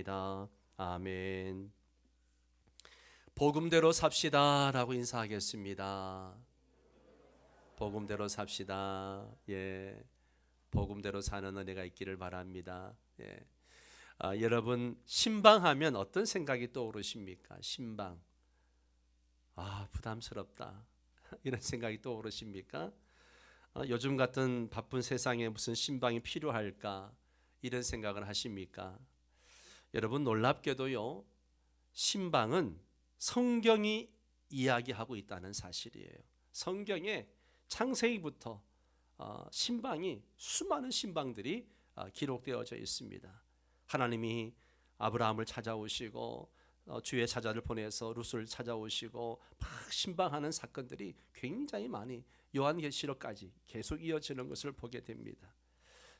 기도하옵나이다. 아멘. 복음대로 삽시다 라고 인사하겠습니다. 복음대로 삽시다. 예, 복음대로 사는 은혜가 있기를 바랍니다. 예. 여러분, 신방하면 어떤 생각이 떠오르십니까? 신방. 부담스럽다. 이런 생각이 떠오르십니까? 요즘 같은 바쁜 세상에 무슨 신방이 필요할까? 이런 생각을 하십니까? 여러분, 놀랍게도요, 신방은 성경이 이야기하고 있다는 사실이에요. 성경에 창세기부터 신방이 수많은 신방들이 기록되어져 있습니다. 하나님이 아브라함을 찾아오시고 주의 사자를 보내서 룻을 찾아오시고 막 신방하는 사건들이 굉장히 많이 요한계시록까지 계속 이어지는 것을 보게 됩니다.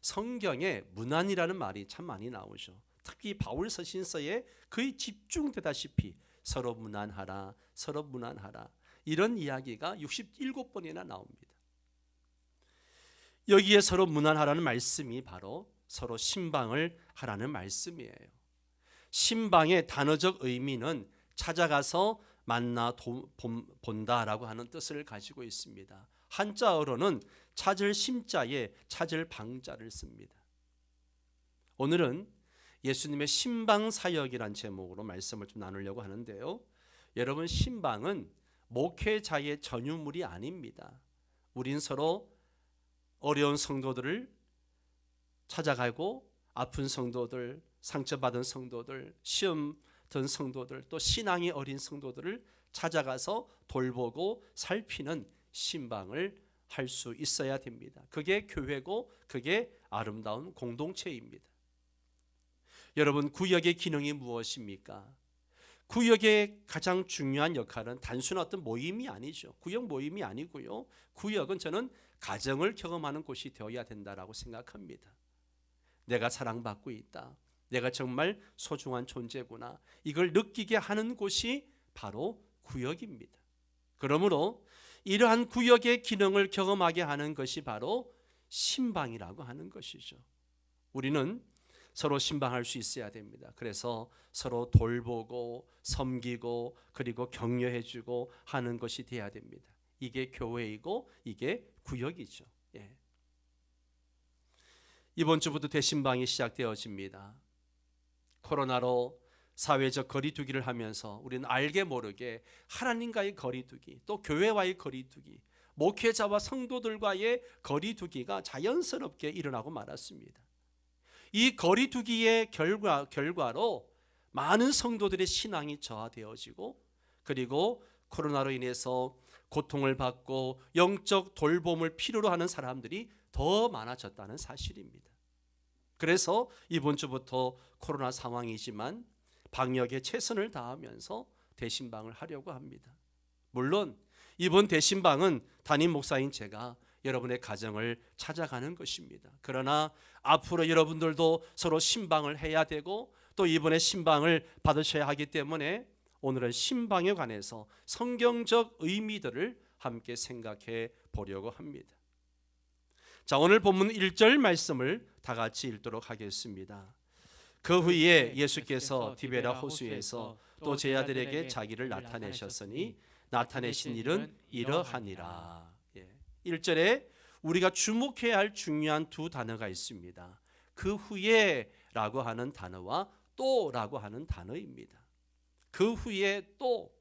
성경에 문안이라는 말이 참 많이 나오죠. 특히 바울 서신서에 거의 집중되다시피 서로 문안하라, 서로 문안하라, 이런 이야기가 67번이나 나옵니다. 여기에 서로 문안하라는 말씀이 바로 서로 신방을 하라는 말씀이에요. 신방의 단어적 의미는 찾아가서 만나 본다라고 하는 뜻을 가지고 있습니다. 한자어로는 찾을 심자에 찾을 방자를 씁니다. 오늘은 예수님의 신방사역이란 제목으로 말씀을 좀 나누려고 하는데요. 여러분, 신방은 목회자의 전유물이 아닙니다. 우린 서로 어려운 성도들을 찾아가고 아픈 성도들, 상처받은 성도들, 시험 든 성도들, 또 신앙이 어린 성도들을 찾아가서 돌보고 살피는 신방을 할 수 있어야 됩니다. 그게 교회고 그게 아름다운 공동체입니다. 여러분, 구역의 기능이 무엇입니까? 구역의 가장 중요한 역할은 단순한 어떤 모임이 아니죠. 구역 모임이 아니고요. 구역은 저는 가정을 경험하는 곳이 되어야 된다라고 생각합니다. 내가 사랑받고 있다. 내가 정말 소중한 존재구나. 이걸 느끼게 하는 곳이 바로 구역입니다. 그러므로 이러한 구역의 기능을 경험하게 하는 것이 바로 신방이라고 하는 것이죠. 우리는 서로 신방할 수 있어야 됩니다. 그래서 서로 돌보고 섬기고 그리고 격려해주고 하는 것이 돼야 됩니다. 이게 교회이고 이게 구역이죠. 예. 이번 주부터 대신방이 시작되어집니다. 코로나로 사회적 거리두기를 하면서 우리는 알게 모르게 하나님과의 거리두기, 또 교회와의 거리두기, 목회자와 성도들과의 거리두기가 자연스럽게 일어나고 말았습니다. 이 거리두기의 결과로 많은 성도들의 신앙이 저하되어지고, 그리고 코로나로 인해서 고통을 받고 영적 돌봄을 필요로 하는 사람들이 더 많아졌다는 사실입니다. 그래서 이번 주부터 코로나 상황이지만 방역에 최선을 다하면서 대신방을 하려고 합니다. 물론 이번 대신방은 담임 목사인 제가 여러분의 가정을 찾아가는 것입니다. 그러나 앞으로 여러분들도 서로 신방을 해야 되고 또 이번에 신방을 받으셔야 하기 때문에 오늘은 신방에 관해서 성경적 의미들을 함께 생각해 보려고 합니다. 자, 오늘 본문 1절 말씀을 다 같이 읽도록 하겠습니다. 그 후에 예수께서 디베라 호수에서 또 제자들에게 자기를 나타내셨으니 나타내신 일은 이러하니라. 1절에 우리가 주목해야 할 중요한 두 단어가 있습니다. 그 후에 라고 하는 단어와 또 라고 하는 단어입니다. 그 후에 또,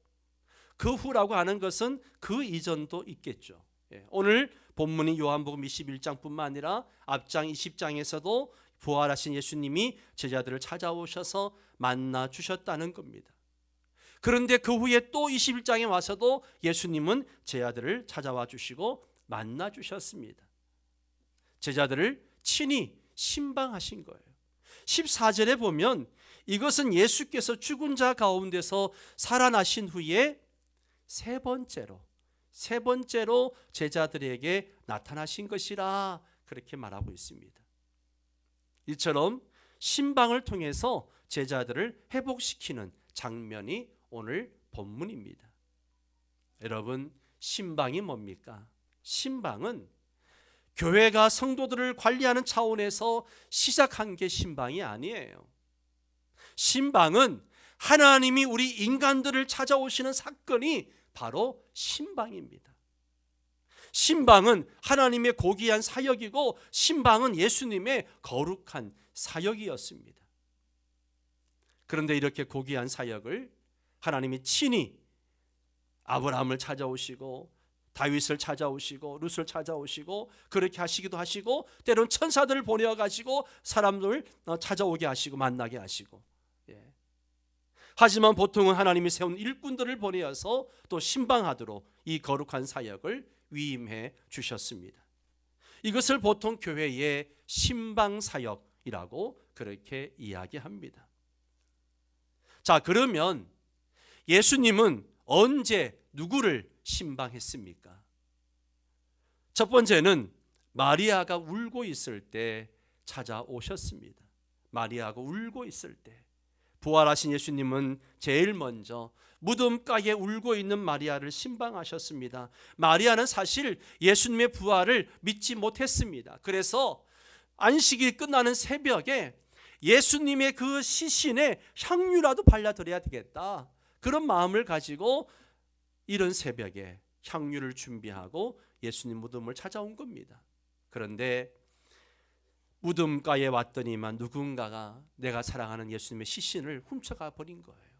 그 후라고 하는 것은 그 이전도 있겠죠. 오늘 본문이 요한복음 21장뿐만 아니라 앞장 20장에서도 부활하신 예수님이 제자들을 찾아오셔서 만나 주셨다는 겁니다. 그런데 그 후에 또 21장에 와서도 예수님은 제자들을 찾아와 주시고 만나 주셨습니다. 제자들을 친히 신방하신 거예요. 14절에 보면 이것은 예수께서 죽은 자 가운데서 살아나신 후에 세 번째로 제자들에게 나타나신 것이라 그렇게 말하고 있습니다. 이처럼 신방을 통해서 제자들을 회복시키는 장면이 오늘 본문입니다. 여러분, 신방이 뭡니까? 신방은 교회가 성도들을 관리하는 차원에서 시작한 게 신방이 아니에요. 신방은 하나님이 우리 인간들을 찾아오시는 사건이 바로 신방입니다. 신방은 하나님의 고귀한 사역이고 신방은 예수님의 거룩한 사역이었습니다. 그런데 이렇게 고귀한 사역을 하나님이 친히 아브라함을 찾아오시고 다윗을 찾아오시고 룻을 찾아오시고 그렇게 하시기도 하시고 때론 천사들을 보내어가지고 사람들을 찾아오게 하시고 만나게 하시고, 하지만 보통은 하나님이 세운 일꾼들을 보내어서 또 신방하도록 이 거룩한 사역을 위임해 주셨습니다. 이것을 보통 교회의 신방사역이라고 그렇게 이야기합니다. 자, 그러면 예수님은 언제 누구를 신방했습니까? 첫 번째는 마리아가 울고 있을 때 찾아오셨습니다. 마리아가 울고 있을 때 부활하신 예수님은 제일 먼저 무덤가에 울고 있는 마리아를 신방하셨습니다. 마리아는 사실 예수님의 부활을 믿지 못했습니다. 그래서 안식이 끝나는 새벽에 예수님의 그 시신에 향유라도 발라드려야 되겠다, 그런 마음을 가지고 이른 새벽에 향유를 준비하고 예수님 무덤을 찾아온 겁니다. 그런데 무덤가에 왔더니만 누군가가 내가 사랑하는 예수님의 시신을 훔쳐가 버린 거예요.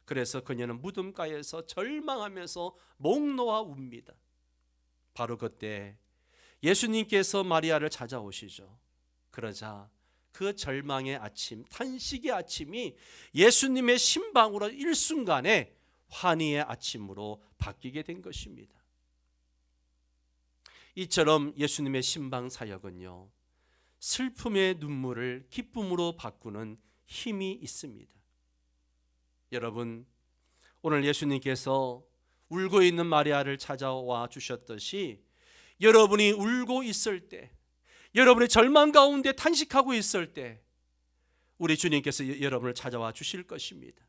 그래서 그녀는 무덤가에서 절망하면서 목 놓아 웁니다. 바로 그때 예수님께서 마리아를 찾아오시죠. 그러자 그 절망의 아침, 탄식의 아침이 예수님의 신방으로 일순간에 환희의 아침으로 바뀌게 된 것입니다. 이처럼 예수님의 신방 사역은요, 슬픔의 눈물을 기쁨으로 바꾸는 힘이 있습니다. 여러분, 오늘 예수님께서 울고 있는 마리아를 찾아와 주셨듯이 여러분이 울고 있을 때, 여러분의 절망 가운데 탄식하고 있을 때 우리 주님께서 여러분을 찾아와 주실 것입니다.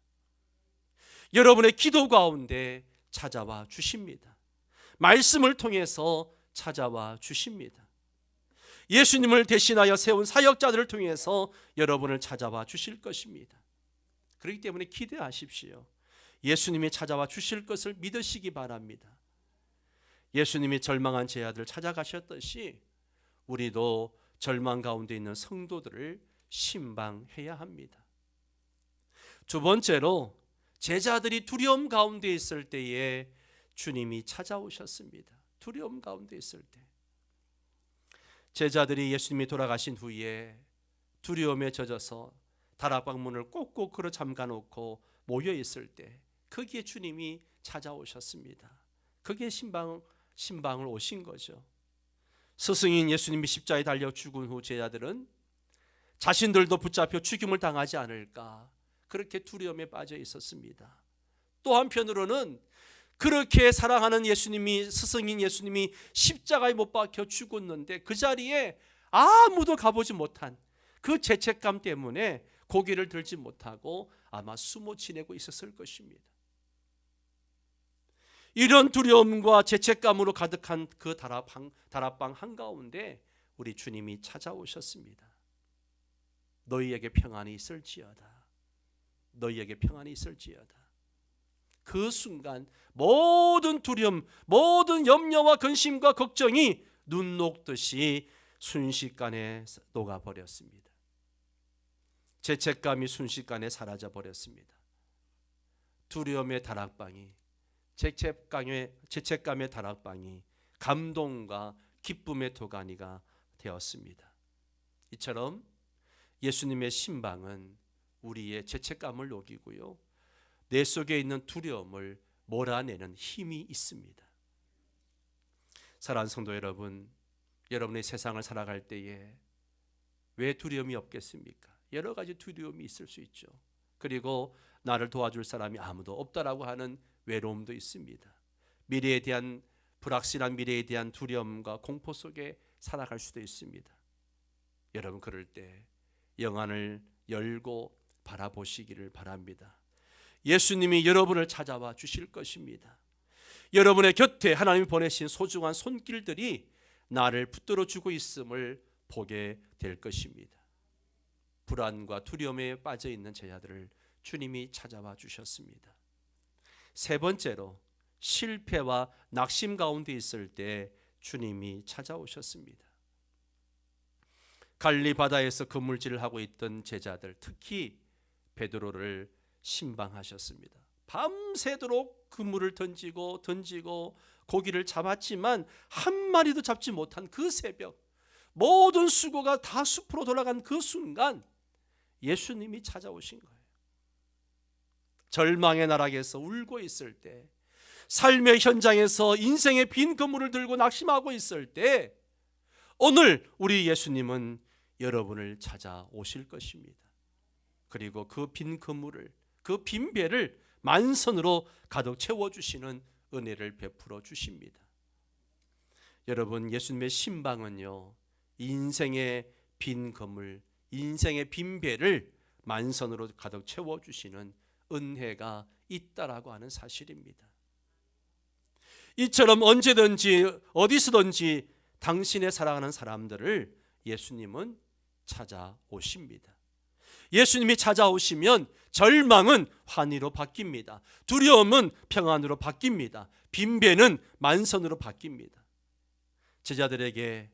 여러분의 기도 가운데 찾아와 주십니다. 말씀을 통해서 찾아와 주십니다. 예수님을 대신하여 세운 사역자들을 통해서 여러분을 찾아와 주실 것입니다. 그렇기 때문에 기대하십시오. 예수님이 찾아와 주실 것을 믿으시기 바랍니다. 예수님이 절망한 제 아들 찾아가셨듯이 우리도 절망 가운데 있는 성도들을 신방해야 합니다. 두 번째로 제자들이 두려움 가운데 있을 때에 주님이 찾아오셨습니다. 두려움 가운데 있을 때 제자들이 예수님이 돌아가신 후에 두려움에 젖어서 다락방 문을 꼭꼭 걸어 잠가놓고 모여 있을 때 거기에 주님이 찾아오셨습니다. 거기에 신방을 오신 거죠. 스승인 예수님이 십자가에 달려 죽은 후 제자들은 자신들도 붙잡혀 죽임을 당하지 않을까 그렇게 두려움에 빠져 있었습니다. 또 한편으로는 그렇게 사랑하는 예수님이, 스승인 예수님이 십자가에 못 박혀 죽었는데 그 자리에 아무도 가보지 못한 그 죄책감 때문에 고개를 들지 못하고 아마 숨어 지내고 있었을 것입니다. 이런 두려움과 죄책감으로 가득한 그 다락방 한가운데 우리 주님이 찾아오셨습니다. 너희에게 평안이 있을지어다. 너희에게 평안이 있을지어다. 그 순간 모든 두려움, 모든 염려와 근심과 걱정이 눈 녹듯이 순식간에 녹아버렸습니다. 죄책감이 순식간에 사라져버렸습니다. 두려움의 다락방이, 죄책감의 다락방이 감동과 기쁨의 도가니가 되었습니다. 이처럼 예수님의 신방은 우리의 죄책감을 녹이고요, 내 속에 있는 두려움을 몰아내는 힘이 있습니다. 사랑하는 성도 여러분, 여러분의 세상을 살아갈 때에 왜 두려움이 없겠습니까? 여러 가지 두려움이 있을 수 있죠. 그리고 나를 도와줄 사람이 아무도 없다라고 하는 외로움도 있습니다. 미래에 대한 불확실한 미래에 대한 두려움과 공포 속에 살아갈 수도 있습니다. 여러분, 그럴 때 영안을 열고 바라보시기를 바랍니다. 예수님이 여러분을 찾아와 주실 것입니다. 여러분의 곁에 하나님이 보내신 소중한 손길들이 나를 붙들어 주고 있음을 보게 될 것입니다. 불안과 두려움에 빠져 있는 제자들을 주님이 찾아와 주셨습니다. 세 번째로 실패와 낙심 가운데 있을 때 주님이 찾아오셨습니다. 갈릴리 바다에서 그물질을 하고 있던 제자들, 특히 베드로를 신방하셨습니다. 밤새도록 그물을 던지고 고기를 잡았지만 한 마리도 잡지 못한 그 새벽, 모든 수고가 다 숲으로 돌아간 그 순간 예수님이 찾아오신 거예요. 절망의 나락에서 울고 있을 때, 삶의 현장에서 인생의 빈 그물을 들고 낙심하고 있을 때, 오늘 우리 예수님은 여러분을 찾아오실 것입니다. 그리고 그 빈 그물을, 그 빈 배를 만선으로 가득 채워주시는 은혜를 베풀어 주십니다. 여러분, 예수님의 신방은요, 인생의 빈 그물, 인생의 빈 배를 만선으로 가득 채워주시는 은혜가 있다라고 하는 사실입니다. 이처럼 언제든지 어디서든지 당신의 사랑하는 사람들을 예수님은 찾아오십니다. 예수님이 찾아오시면 절망은 환희로 바뀝니다. 두려움은 평안으로 바뀝니다. 빈배는 만선으로 바뀝니다. 제자들에게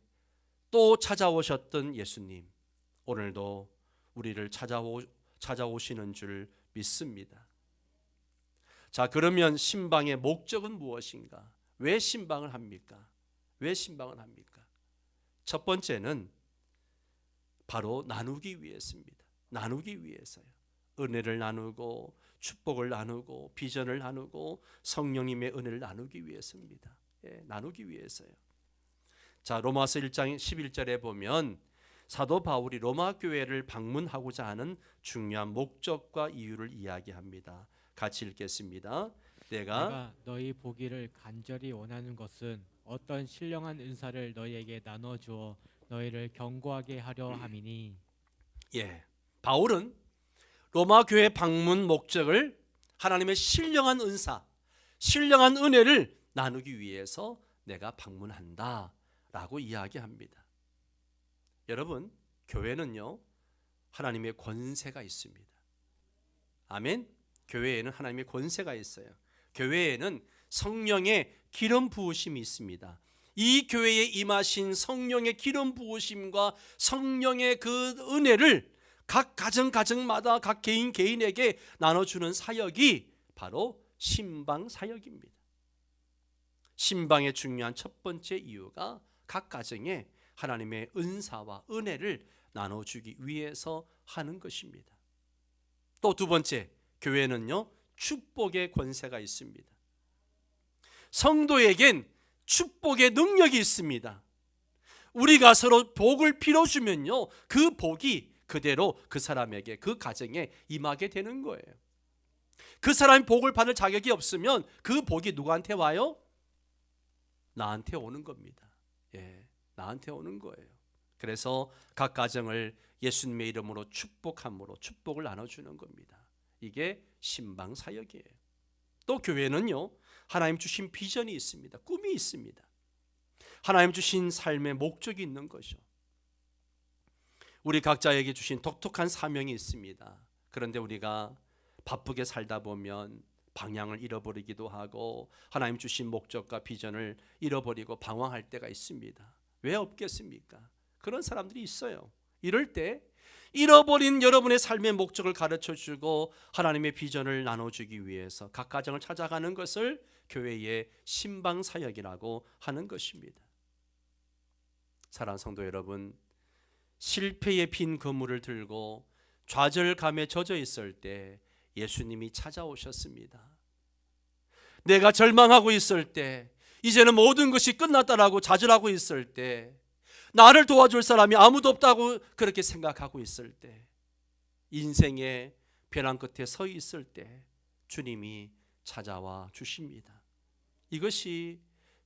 또 찾아오셨던 예수님, 오늘도 우리를 찾아오시는 줄 믿습니다. 자, 그러면 신방의 목적은 무엇인가? 왜 신방을 합니까? 왜 신방을 합니까? 첫 번째는 바로 나누기 위해서입니다. 나누기 위해서요. 은혜를 나누고 축복을 나누고 비전을 나누고 성령님의 은혜를 나누기 위해서입니다. 나누기 위해서요. 자, 로마서 1장 11절에 보면 사도 바울이 로마 교회를 방문하고자 하는 중요한 목적과 이유를 이야기합니다. 같이 읽겠습니다. 내가 너희 보기를 간절히 원하는 것은 어떤 신령한 은사를 너희에게 나눠 주어 너희를 견고하게 하려 함이니. 바울은 로마 교회 방문 목적을 하나님의 신령한 은사, 신령한 은혜를 나누기 위해서 내가 방문한다 라고 이야기합니다. 여러분, 교회는요, 하나님의 권세가 있습니다. 아멘. 교회에는 하나님의 권세가 있어요. 교회에는 성령의 기름 부으심이 있습니다. 이 교회에 임하신 성령의 기름 부으심과 성령의 그 은혜를 각 가정마다 각 개인에게 나눠주는 사역이 바로 신방 사역입니다. 신방의 중요한 첫 번째 이유가 각 가정에 하나님의 은사와 은혜를 나눠주기 위해서 하는 것입니다. 또 두 번째, 교회는요, 축복의 권세가 있습니다. 성도에겐 축복의 능력이 있습니다. 우리가 서로 복을 빌어주면요, 그 복이 그대로 그 사람에게, 그 가정에 임하게 되는 거예요. 그 사람이 복을 받을 자격이 없으면 그 복이 누구한테 와요? 나한테 오는 겁니다. 나한테 오는 거예요. 그래서 각 가정을 예수님의 이름으로 축복함으로 축복을 나눠주는 겁니다. 이게 신방 사역이에요. 또 교회는요, 하나님 주신 비전이 있습니다. 꿈이 있습니다. 하나님 주신 삶의 목적이 있는 거죠. 우리 각자에게 주신 독특한 사명이 있습니다. 그런데 우리가 바쁘게 살다 보면 방향을 잃어버리기도 하고 하나님 주신 목적과 비전을 잃어버리고 방황할 때가 있습니다. 왜 없겠습니까? 그런 사람들이 있어요. 이럴 때 잃어버린 여러분의 삶의 목적을 가르쳐주고 하나님의 비전을 나눠주기 위해서 각 가정을 찾아가는 것을 교회의 신방사역이라고 하는 것입니다. 사랑하는 성도 여러분, 실패의 빈 그물을 들고 좌절감에 젖어 있을 때 예수님이 찾아오셨습니다. 내가 절망하고 있을 때, 이제는 모든 것이 끝났다라고 좌절하고 있을 때, 나를 도와줄 사람이 아무도 없다고 그렇게 생각하고 있을 때, 인생의 벼랑 끝에 서 있을 때 주님이 찾아와 주십니다. 이것이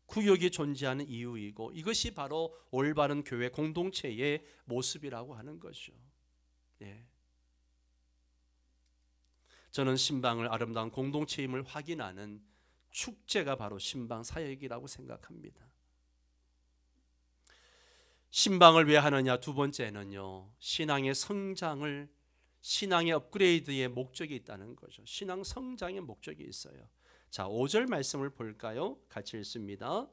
구역이 존재하는 이유이고 이것이 바로 올바른 교회 공동체의 모습이라고 하는 것이죠. 저는 신방을 아름다운 공동체임을 확인하는 축제가 바로 신방 사역이라고 생각합니다. 신방을 왜 하느냐? 두 번째는요, 신앙의 성장을, 신앙의 업그레이드의 목적이 있다는 거죠. 신앙 성장의 목적이 있어요. 자, 5절 말씀을 볼까요? 같이 읽습니다.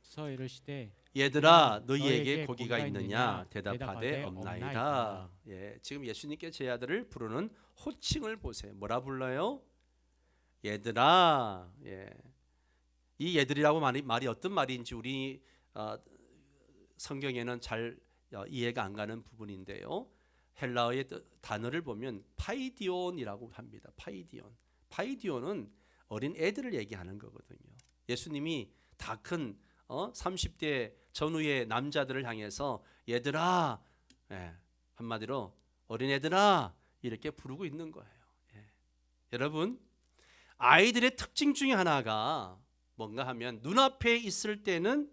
서 이르시되 얘들아 너희에게 고기가 있느냐? 대답하되 없나이다. 예, 지금 예수님께 제 아들을 부르는 호칭을 보세요. 뭐라 불러요? 얘들아. 예. 이 얘들이라고 말이 어떤 말인지 우리 성경에는 잘 이해가 안 가는 부분인데요. 헬라어의 단어를 보면 파이디온이라고 합니다. 파이디온은 어린 애들을 얘기하는 거거든요. 예수님이 다 큰 30대 전후의 남자들을 향해서 얘들아, 예, 한마디로 어린 애들아 이렇게 부르고 있는 거예요. 예. 여러분, 아이들의 특징 중에 하나가 뭔가 하면 눈앞에 있을 때는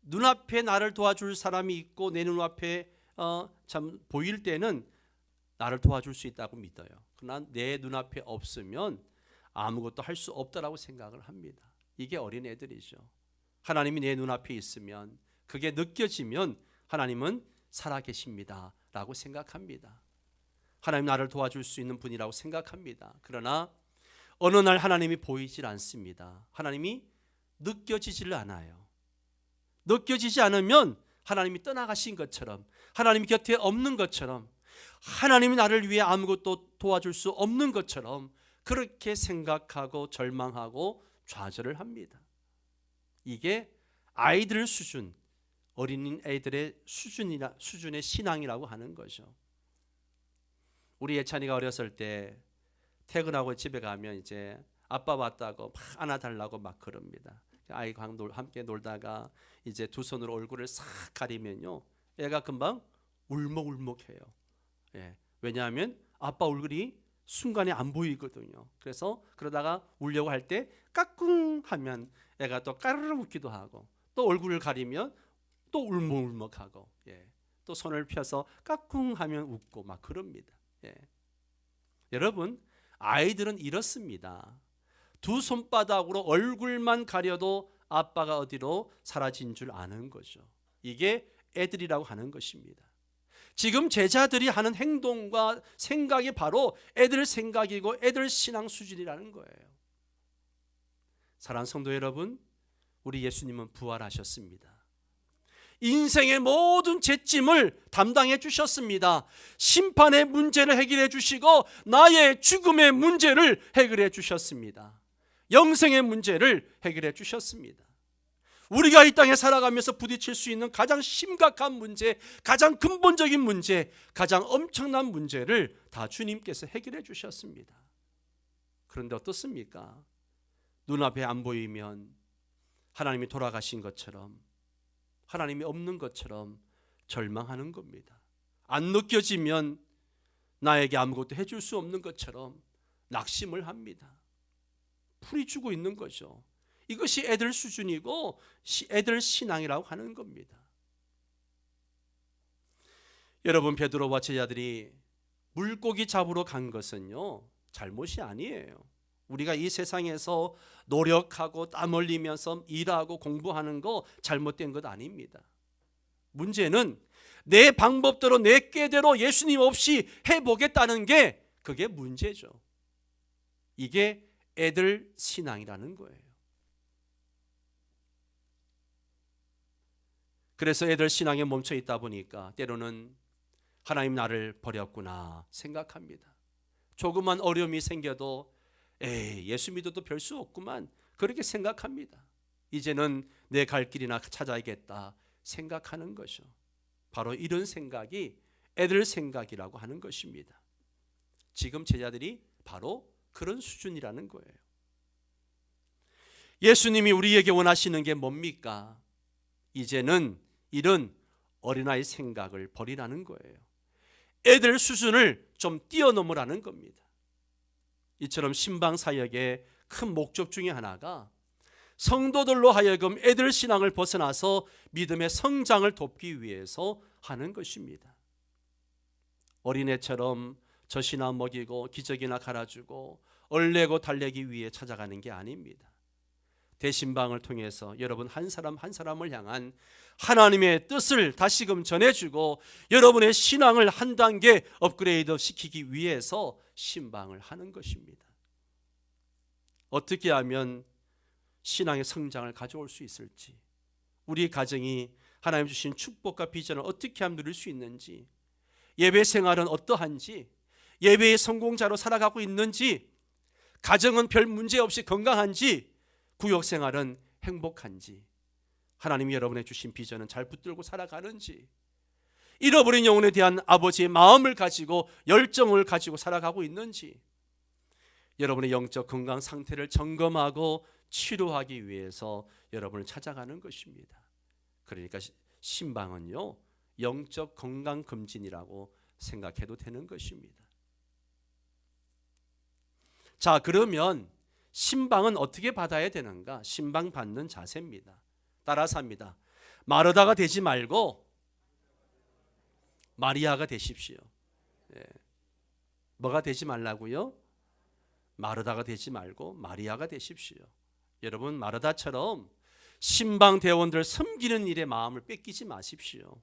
눈앞에 나를 도와줄 사람이 있고 내 눈앞에 참 보일 때는 나를 도와줄 수 있다고 믿어요. 그러나 내 눈앞에 없으면 아무것도 할 수 없다라고 생각을 합니다. 이게 어린애들이죠. 하나님이 내 눈앞에 있으면 그게 느껴지면 하나님은 살아계십니다 라고 생각합니다. 하나님 나를 도와줄 수 있는 분이라고 생각합니다. 그러나 어느 날 하나님이 보이질 않습니다. 하나님이 느껴지질 않아요. 느껴지지 않으면 하나님이 떠나가신 것처럼, 하나님이 곁에 없는 것처럼, 하나님이 나를 위해 아무것도 도와줄 수 없는 것처럼 그렇게 생각하고 절망하고 좌절을 합니다. 이게 아이들 수준, 어린 애들의 수준의 신앙이라고 하는 거죠. 우리 예찬이가 어렸을 때 퇴근하고 집에 가면 이제 아빠 왔다고 막 안아달라고 막 그럽니다. 아이가 함께 놀다가 이제 두 손으로 얼굴을 싹 가리면요, 애가 금방 울먹울먹해요. 예, 왜냐하면 아빠 얼굴이 순간에 안 보이거든요. 그래서 그러다가 울려고 할 때 까꿍 하면 애가 또 까르르 웃기도 하고, 또 얼굴을 가리면 또 울먹울먹하고, 예, 또 손을 펴서 까꿍 하면 웃고 막 그럽니다. 예. 여러분, 아이들은 이렇습니다. 두 손바닥으로 얼굴만 가려도 아빠가 어디로 사라진 줄 아는 거죠. 이게 애들이라고 하는 것입니다. 지금 제자들이 하는 행동과 생각이 바로 애들 생각이고 애들 신앙 수준이라는 거예요. 사랑하는 성도 여러분, 우리 예수님은 부활하셨습니다. 인생의 모든 죄짐을 담당해 주셨습니다. 심판의 문제를 해결해 주시고 나의 죽음의 문제를 해결해 주셨습니다. 영생의 문제를 해결해 주셨습니다. 우리가 이 땅에 살아가면서 부딪힐 수 있는 가장 심각한 문제, 가장 근본적인 문제, 가장 엄청난 문제를 다 주님께서 해결해 주셨습니다. 그런데 어떻습니까? 눈앞에 안 보이면 하나님이 돌아가신 것처럼, 하나님이 없는 것처럼 절망하는 겁니다. 안 느껴지면 나에게 아무것도 해줄 수 없는 것처럼 낙심을 합니다. 풀이 주고 있는 거죠. 이것이 애들 수준이고 애들 신앙이라고 하는 겁니다. 여러분, 베드로와 제자들이 물고기 잡으러 간 것은요, 잘못이 아니에요. 우리가 이 세상에서 노력하고 땀 흘리면서 일하고 공부하는 거 잘못된 것 아닙니다. 문제는 내 방법대로 내 꾀대로 예수님 없이 해보겠다는 게 그게 문제죠. 이게 애들 신앙이라는 거예요. 그래서 애들 신앙에 멈춰 있다 보니까 때로는 하나님 나를 버렸구나 생각합니다. 조그만 어려움이 생겨도 예수 믿어도 별 수 없구만 그렇게 생각합니다. 이제는 내 갈 길이나 찾아야겠다 생각하는 거죠. 바로 이런 생각이 애들 생각이라고 하는 것입니다. 지금 제자들이 바로 그런 수준이라는 거예요. 예수님이 우리에게 원하시는 게 뭡니까? 이제는 이런 어린아이 생각을 버리라는 거예요. 애들 수준을 좀 뛰어넘으라는 겁니다. 이처럼 신방사역의 큰 목적 중에 하나가 성도들로 하여금 애들 신앙을 벗어나서 믿음의 성장을 돕기 위해서 하는 것입니다. 어린애처럼 젖이나 먹이고 기저귀나 갈아주고 얼레고 달래기 위해 찾아가는 게 아닙니다. 대신방을 통해서 여러분 한 사람 한 사람을 향한 하나님의 뜻을 다시금 전해주고 여러분의 신앙을 한 단계 업그레이드 시키기 위해서 신방을 하는 것입니다. 어떻게 하면 신앙의 성장을 가져올 수 있을지, 우리 가정이 하나님 주신 축복과 비전을 어떻게 하면 누릴 수 있는지, 예배 생활은 어떠한지, 예배의 성공자로 살아가고 있는지, 가정은 별 문제 없이 건강한지, 구역 생활은 행복한지, 하나님이 여러분의 주신 비전은 잘 붙들고 살아가는지, 잃어버린 영혼에 대한 아버지의 마음을 가지고 열정을 가지고 살아가고 있는지, 여러분의 영적 건강 상태를 점검하고 치료하기 위해서 여러분을 찾아가는 것입니다. 그러니까 신방은요, 영적 건강 검진이라고 생각해도 되는 것입니다. 자, 그러면 신방은 어떻게 받아야 되는가? 신방 받는 자세입니다. 따라서 합니다. 마르다가 되지 말고 마리아가 되십시오. 뭐가 되지 말라고요? 마르다가 되지 말고 마리아가 되십시오. 여러분, 마르다처럼 신방 대원들 섬기는 일에 마음을 뺏기지 마십시오.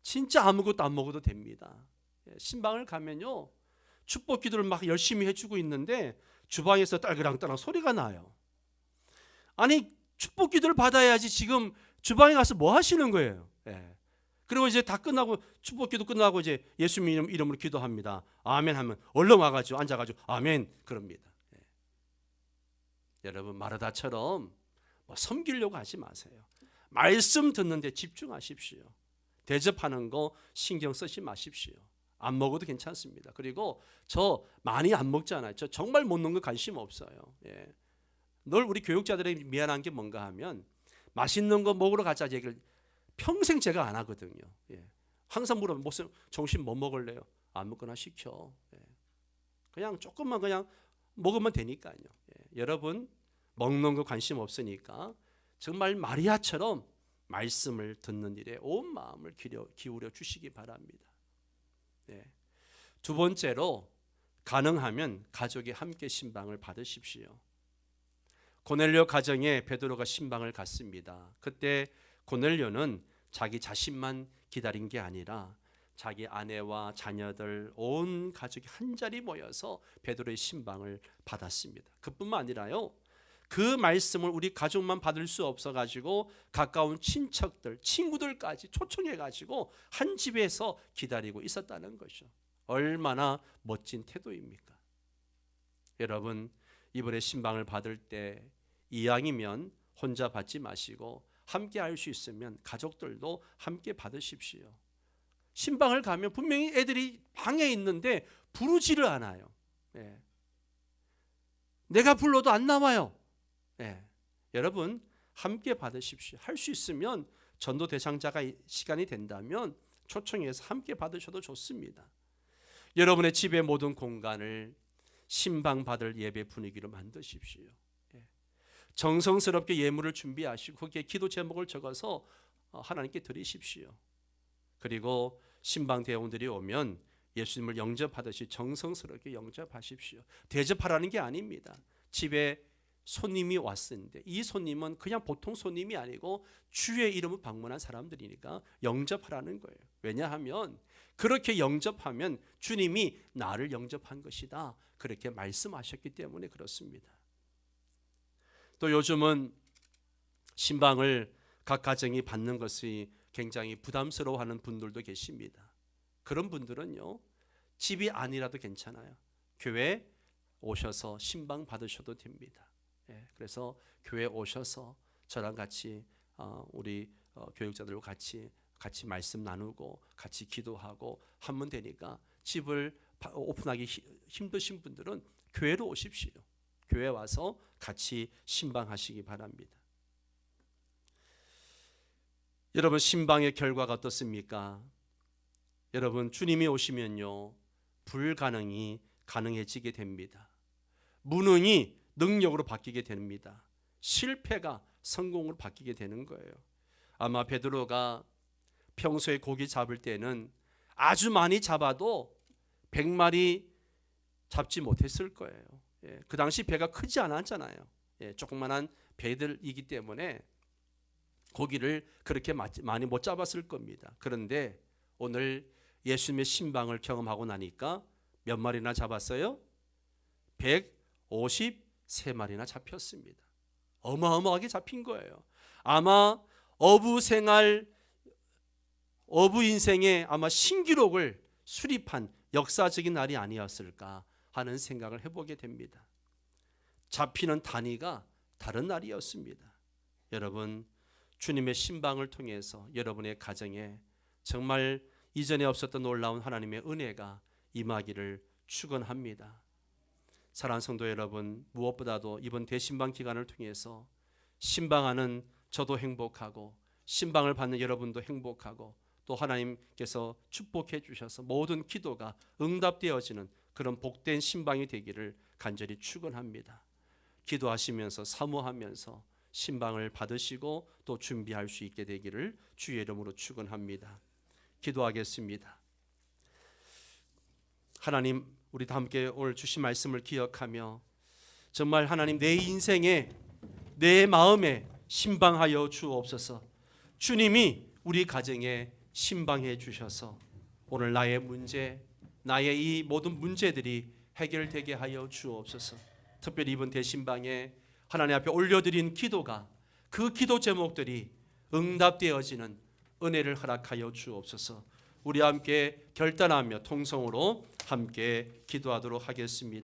진짜 아무것도 안 먹어도 됩니다. 신방을 가면요, 축복 기도를 막 열심히 해주고 있는데 주방에서 딸그랑딸랑 소리가 나요. 아니, 축복 기도를 받아야지 지금 주방에 가서 뭐 하시는 거예요? 그리고 이제 다 끝나고 축복 기도 끝나고 이제 예수님 이름으로 기도합니다. 아멘 하면 얼른 와가지고 앉아가지고 아멘 그럽니다. 여러분, 마르다처럼 뭐 섬기려고 하지 마세요. 말씀 듣는데 집중하십시오. 대접하는 거 신경 쓰지 마십시오. 안 먹어도 괜찮습니다. 그리고 저 많이 안 먹잖아요. 저 정말 먹는 거 관심 없어요. 늘 우리 교육자들에게 미안한 게 뭔가 하면 맛있는 거 먹으러 가자 얘기를 평생 제가 안 하거든요. 항상 물어보면 정신 뭐 먹을래요? 아무거나 시켜. 그냥 조금만 그냥 먹으면 되니까요. 여러분, 먹는 거 관심 없으니까 정말 마리아처럼 말씀을 듣는 일에 온 마음을 기울여 주시기 바랍니다. 두 번째로, 가능하면 가족이 함께 신방을 받으십시오. 고넬료 가정에 베드로가 신방을 갔습니다. 그때 고넬료는 자기 자신만 기다린 게 아니라 자기 아내와 자녀들 온 가족이 한 자리 모여서 베드로의 신방을 받았습니다. 그뿐만 아니라요, 그 말씀을 우리 가족만 받을 수 없어가지고 가까운 친척들, 친구들까지 초청해가지고 한 집에서 기다리고 있었다는 것이죠. 얼마나 멋진 태도입니까? 여러분, 이번에 신방을 받을 때 이왕이면 혼자 받지 마시고 함께 할 수 있으면 가족들도 함께 받으십시오. 신방을 가면 분명히 애들이 방에 있는데 부르지를 않아요. 내가 불러도 안 나와요. 여러분, 함께 받으십시오. 할 수 있으면 전도 대상자가 시간이 된다면 초청해서 함께 받으셔도 좋습니다. 여러분의 집의 모든 공간을 신방 받을 예배 분위기로 만드십시오. 정성스럽게 예물을 준비하시고 거기에 기도 제목을 적어서 하나님께 드리십시오. 그리고 신방 대원들이 오면 예수님을 영접하듯이 정성스럽게 영접하십시오. 대접하라는 게 아닙니다. 집에 손님이 왔는데 이 손님은 그냥 보통 손님이 아니고 주의 이름을 방문한 사람들이니까 영접하라는 거예요. 왜냐하면 그렇게 영접하면 주님이 나를 영접한 것이다, 그렇게 말씀하셨기 때문에 그렇습니다. 또 요즘은 신방을 각 가정이 받는 것이 굉장히 부담스러워하는 분들도 계십니다. 그런 분들은요, 집이 아니라도 괜찮아요. 교회 오셔서 신방 받으셔도 됩니다. 그래서 교회 오셔서 저랑 같이 우리 교육자들과 같이 말씀 나누고 같이 기도하고 하면 되니까 집을 오픈하기 힘드신 분들은 교회로 오십시오. 교회 와서 같이 신방하시기 바랍니다. 여러분, 신방의 결과가 어떻습니까? 여러분, 주님이 오시면요, 불가능이 가능해지게 됩니다. 무능이 능력으로 바뀌게 됩니다. 실패가 성공으로 바뀌게 되는 거예요. 아마 베드로가 평소에 고기 잡을 때는 아주 많이 잡아도 100마리 잡지 못했을 거예요. 그 당시 배가 크지 않았잖아요. 조그만한 배들이기 때문에 고기를 그렇게 많이 못 잡았을 겁니다. 그런데 오늘 예수님의 신방을 경험하고 나니까 몇 마리나 잡았어요? 153마리나 잡혔습니다. 어마어마하게 잡힌 거예요. 아마 어부 인생의 아마 신기록을 수립한 역사적인 날이 아니었을까 하는 생각을 해보게 됩니다. 잡히는 단위가 다른 날이었습니다. 여러분, 주님의 신방을 통해서 여러분의 가정에 정말 이전에 없었던 놀라운 하나님의 은혜가 임하기를 축원합니다. 사랑하는 성도 여러분, 무엇보다도 이번 대신방 기간을 통해서 신방하는 저도 행복하고 신방을 받는 여러분도 행복하고 또 하나님께서 축복해 주셔서 모든 기도가 응답되어지는 그런 복된 신방이 되기를 간절히 축원합니다. 기도하시면서 사모하면서 신방을 받으시고 또 준비할 수 있게 되기를 주의 이름으로 축원합니다. 기도하겠습니다. 하나님, 우리 다 함께 오늘 주신 말씀을 기억하며 정말 하나님 내 인생에 내 마음에 신방하여 주옵소서. 주님이 우리 가정에 신방해 주셔서 오늘 나의 문제, 나의 이 모든 문제들이 해결되게 하여 주옵소서. 특별히 이번 대신방에 하나님 앞에 올려드린 기도가 그 기도 제목들이 응답되어지는 은혜를 허락하여 주옵소서. 우리 함께 결단하며 통성으로 함께 기도하도록 하겠습니다.